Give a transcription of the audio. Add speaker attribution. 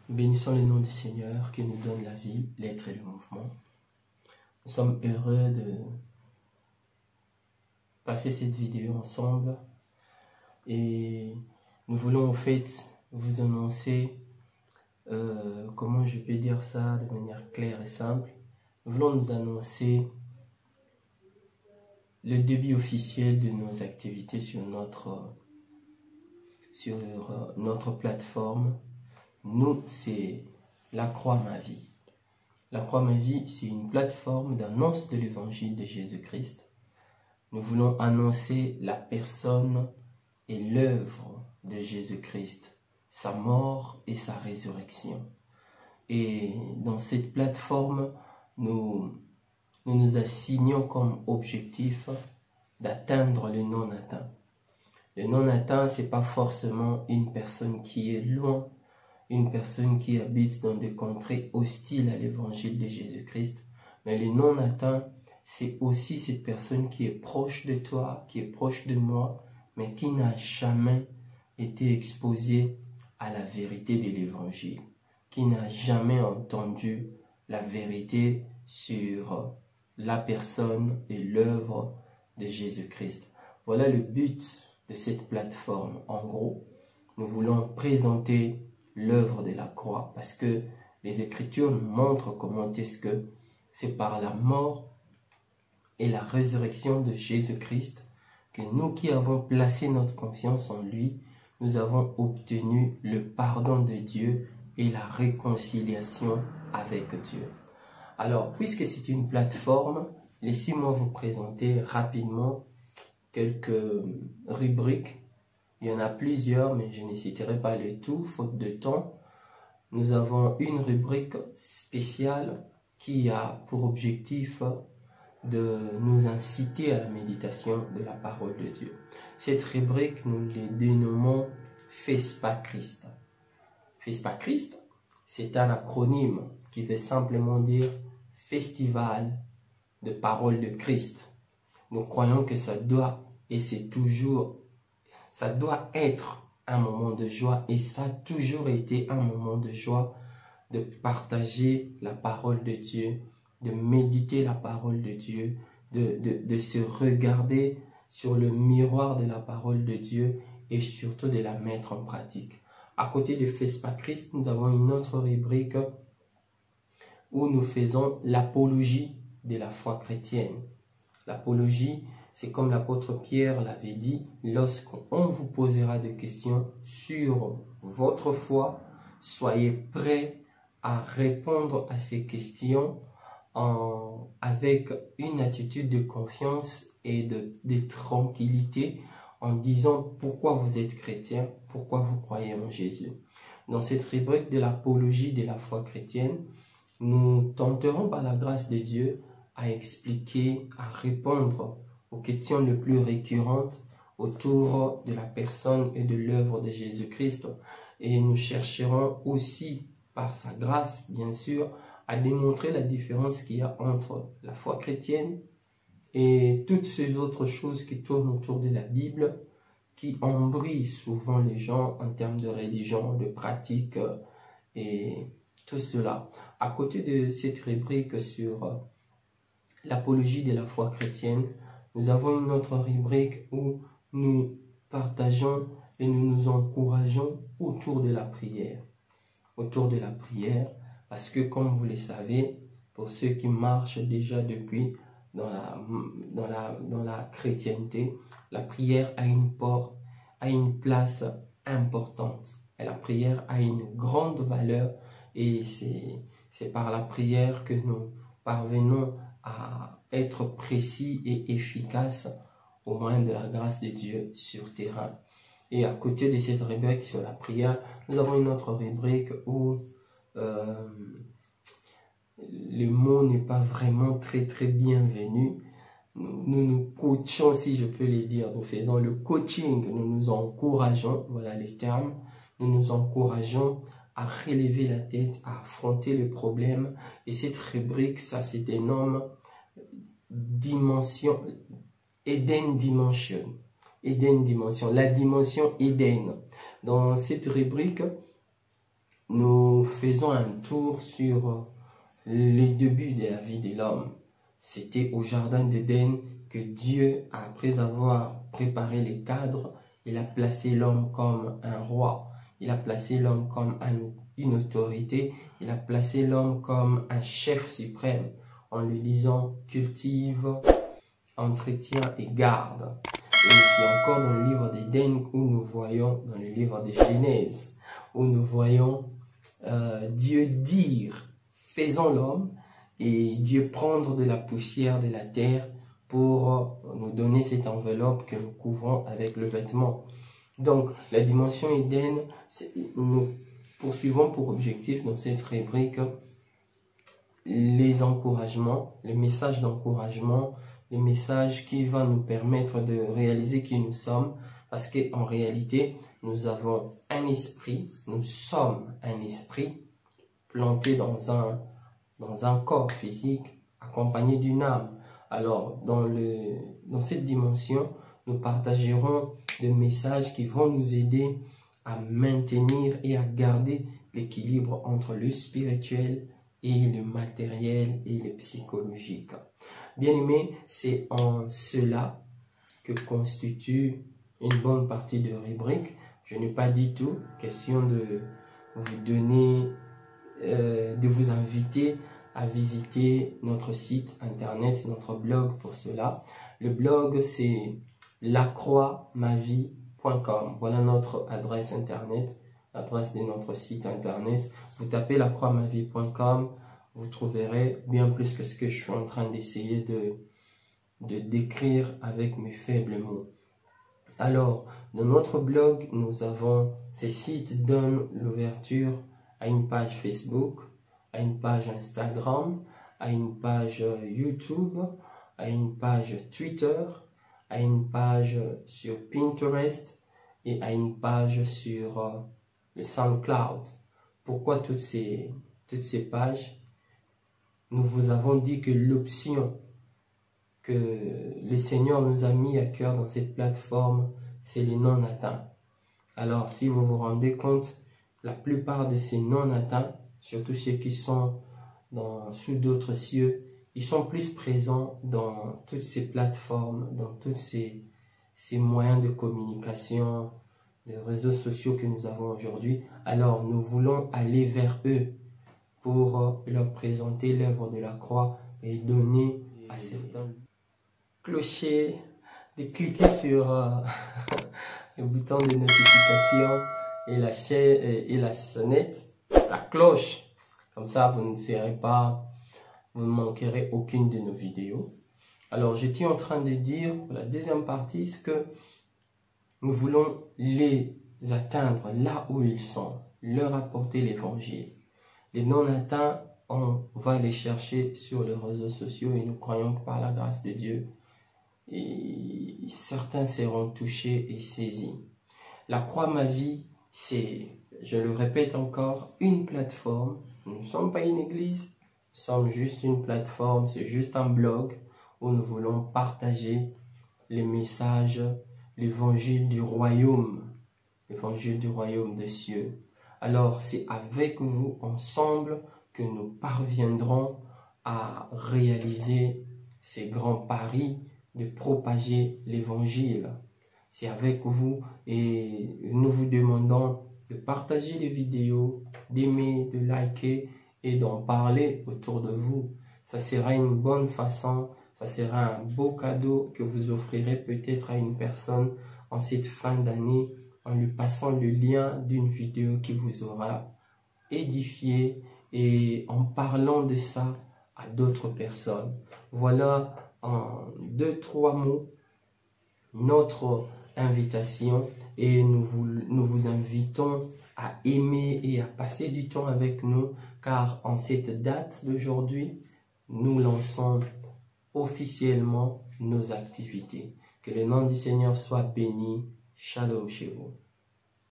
Speaker 1: Bénissons le nom du Seigneur qui nous donne la vie, l'être et le mouvement. Nous sommes heureux de passer cette vidéo ensemble et nous voulons en fait vous annoncer, comment je peux dire ça de manière claire et simple. Nous voulons nous annoncer le début officiel de nos activités sur notre plateforme. Nous, c'est La Croix Ma Vie. La Croix Ma Vie, c'est une plateforme d'annonce de l'évangile de Jésus-Christ. Nous voulons annoncer la personne et l'œuvre de Jésus-Christ, sa mort et sa résurrection. Et dans cette plateforme, nous nous assignons comme objectif d'atteindre le non-atteint. Le non-atteint, ce n'est pas forcément une personne qui est loin, une personne qui habite dans des contrées hostiles à l'évangile de Jésus-Christ. Mais le non-atteint, c'est aussi cette personne qui est proche de toi, qui est proche de moi, mais qui n'a jamais été exposée à la vérité de l'évangile, qui n'a jamais entendu la vérité sur la personne et l'œuvre de Jésus-Christ. Voilà le but de cette plateforme. En gros, nous voulons présenter l'œuvre de la croix parce que les Écritures nous montrent comment est-ce que c'est par la mort et la résurrection de Jésus-Christ que nous qui avons placé notre confiance en lui, nous avons obtenu le pardon de Dieu et la réconciliation avec Dieu. Alors, puisque c'est une plateforme, laissez-moi vous présenter rapidement quelques rubriques. Il y en a plusieurs, mais je ne citerai pas les tout, faute de temps. Nous avons une rubrique spéciale qui a pour objectif de nous inciter à la méditation de la parole de Dieu. Cette rubrique, nous les dénommons FESPA Christ. FESPA Christ, c'est un acronyme qui veut simplement dire Festival de parole de Christ. Nous croyons que ça doit, et c'est toujours, ça doit être un moment de joie, et ça a toujours été un moment de joie de partager la parole de Dieu, de méditer la parole de Dieu, de se regarder sur le miroir de la parole de Dieu et surtout de la mettre en pratique. À côté de FESPA Christ, nous avons une autre rubrique où nous faisons l'apologie de la foi chrétienne. L'apologie, c'est comme l'apôtre Pierre l'avait dit, lorsqu'on vous posera des questions sur votre foi, soyez prêts à répondre à ces questions avec une attitude de confiance et de tranquillité en disant pourquoi vous êtes chrétien, pourquoi vous croyez en Jésus. Dans cette rubrique de l'apologie de la foi chrétienne, nous tenterons par la grâce de Dieu à expliquer, à répondre aux questions les plus récurrentes autour de la personne et de l'œuvre de Jésus-Christ. Et nous chercherons aussi, par sa grâce, bien sûr, à démontrer la différence qu'il y a entre la foi chrétienne et toutes ces autres choses qui tournent autour de la Bible, qui embrouillent souvent les gens en termes de religion, de pratique et tout cela. À côté de cette rubrique sur l'apologie de la foi chrétienne, nous avons une autre rubrique où nous partageons et nous nous encourageons autour de la prière. Autour de la prière, parce que comme vous le savez, pour ceux qui marchent déjà depuis dans la chrétienté, la prière a une place importante. Et la prière a une grande valeur et c'est par la prière que nous parvenons à être précis et efficaces au moyen de la grâce de Dieu sur terrain. Et à côté de cette rubrique sur la prière, nous avons une autre rubrique où le mot n'est pas vraiment très bienvenu. Nous coachons, si je peux le dire, nous faisons le coaching, nous nous encourageons, voilà les termes, nous nous encourageons à relever la tête, à affronter le problème. Et cette rubrique, ça se dénomme dimension, Eden Dimension. Eden Dimension, la dimension Eden. Dans cette rubrique, nous faisons un tour sur les débuts de la vie de l'homme. C'était au jardin d'Éden que Dieu, après avoir préparé les cadres, il a placé l'homme comme un roi. Il a placé l'homme comme une autorité. Il a placé l'homme comme un chef suprême en lui disant cultive, entretient et garde. Et c'est encore dans le livre d'Éden où nous voyons, dans le livre de Genèse, où nous voyons Dieu dire faisons l'homme et Dieu prendre de la poussière de la terre pour nous donner cette enveloppe que nous couvrons avec le vêtement. Donc, la dimension Éden, nous poursuivons pour objectif dans cette rubrique les encouragements, les messages d'encouragement, les messages qui vont nous permettre de réaliser qui nous sommes, parce qu'en réalité, nous avons un esprit, nous sommes un esprit planté dans un corps physique, accompagné d'une âme. Alors, dans cette dimension, nous partagerons des messages qui vont nous aider à maintenir et à garder l'équilibre entre le spirituel et le matériel et le psychologique. Bien-aimés, c'est en cela que constitue une bonne partie de rubrique. Je n'ai pas dit tout, question de vous donner, de vous inviter à visiter notre site internet, notre blog pour cela. Le blog, c'est lacroixmavie.com. Voilà notre adresse internet, l'adresse de notre site internet. Vous tapez lacroixmavie.com, vous trouverez bien plus que ce que je suis en train d'essayer de décrire avec mes faibles mots. Alors, dans notre blog, ces sites donnent l'ouverture à une page Facebook, à une page Instagram, à une page YouTube, à une page Twitter, à une page sur Pinterest et à une page sur le SoundCloud. Pourquoi toutes ces pages? Nous vous avons dit que l'option que le Seigneur nous a mis à cœur dans cette plateforme, c'est les non-atteints. Alors, si vous vous rendez compte, la plupart de ces non-atteints, surtout ceux qui sont sous d'autres cieux, ils sont plus présents dans toutes ces plateformes, dans tous ces moyens de communication, de réseaux sociaux que nous avons aujourd'hui. Alors, nous voulons aller vers eux pour leur présenter l'œuvre de la croix et donner à certains clochers de cliquer sur le bouton de notification et la sonnette, la cloche. Comme ça, vous ne manquerez aucune de nos vidéos. Alors, j'étais en train de dire, pour la deuxième partie, ce que nous voulons les atteindre là où ils sont, leur apporter l'évangile. Les non-atteints, on va les chercher sur les réseaux sociaux et nous croyons que par la grâce de Dieu, et certains seront touchés et saisis. La Croix Ma Vie, c'est, je le répète encore, une plateforme. Nous ne sommes pas une église, nous sommes juste une plateforme, c'est juste un blog où nous voulons partager les messages, l'évangile du royaume des cieux. Alors, c'est avec vous, ensemble, que nous parviendrons à réaliser ces grands paris de propager l'évangile. C'est avec vous et nous vous demandons de partager les vidéos, d'aimer, de liker et d'en parler autour de vous. Ça sera une bonne façon, ça sera un beau cadeau que vous offrirez peut-être à une personne en cette fin d'année en lui passant le lien d'une vidéo qui vous aura édifié et en parlant de ça à d'autres personnes. Voilà en 2-3 mots notre invitation et nous vous invitons à aimer et à passer du temps avec nous car en cette date d'aujourd'hui, nous lançons officiellement nos activités. Que le nom du Seigneur soit béni. Shalom chez vous.